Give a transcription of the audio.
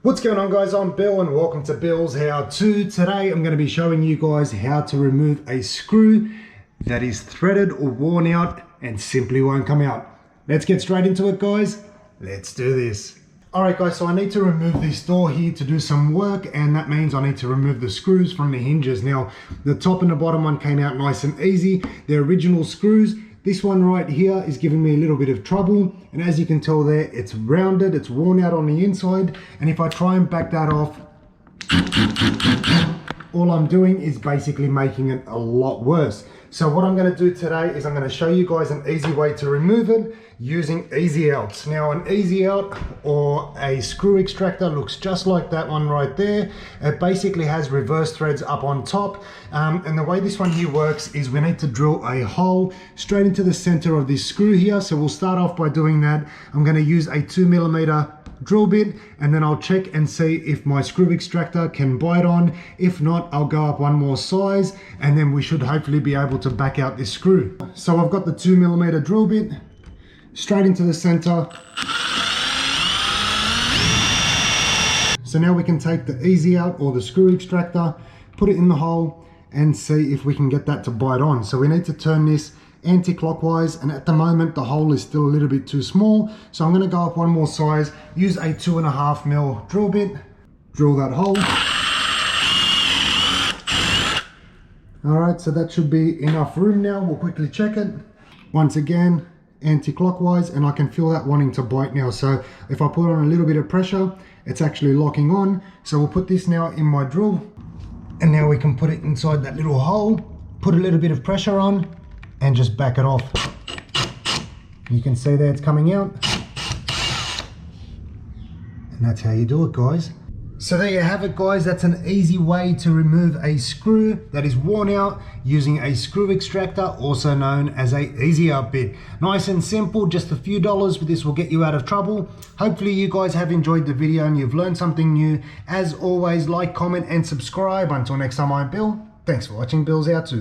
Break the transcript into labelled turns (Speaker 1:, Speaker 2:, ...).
Speaker 1: What's going on, guys? I'm Bill and welcome to Bill's How To. Today I'm going to be showing you guys how to remove a screw that is threaded or worn out and simply won't come out. Let's get straight into it, guys. Let's do this. Alright guys, so I need to remove this door here to do some work, and that means I need to remove the screws from the hinges. Now, the top and the bottom one came out nice and easy. They're original screws. This one right here is giving me a little bit of trouble, and as you can tell there, it's rounded, it's worn out on the inside, and if I try and back that off, all I'm doing is basically making it a lot worse. So what I'm going to do today is I'm going to show you guys an easy way to remove it using easy outs. Now, an easy out or a screw extractor looks just like that one right there. It basically has reverse threads up on top, and the way this one here works is we need to drill a hole straight into the center of this screw here. So we'll start off by doing that. I'm going to use a 2mm drill bit, and then I'll check and see if my screw extractor can bite on. If not, I'll go up one more size, and then we should hopefully be able to back out this screw. So I've got the 2mm drill bit straight into the center. So now we can take the easy out or the screw extractor, put it in the hole, and see if we can get that to bite on. So we need to turn this anti-clockwise, and at the moment the hole is still a little bit too small, so I'm going to go up one more size, use a 2.5mm drill bit, drill that hole. Alright, so that should be enough room now. We'll quickly check it. Once again, anti-clockwise, and I can feel that wanting to bite now. So if I put on a little bit of pressure, it's actually locking on. So we'll put this now in my drill, and now we can put it inside that little hole, put a little bit of pressure on, and just back it off. You can see there it's coming out, and that's how you do it, guys. So there you have it, guys. That's an easy way to remove a screw that is worn out using a screw extractor, also known as a easy out bit. Nice and simple, just a few dollars, but this will get you out of trouble. Hopefully you guys have enjoyed the video and you've learned something new. As always, like, comment and subscribe. Until next time, I'm Bill. Thanks for watching Bill's How To.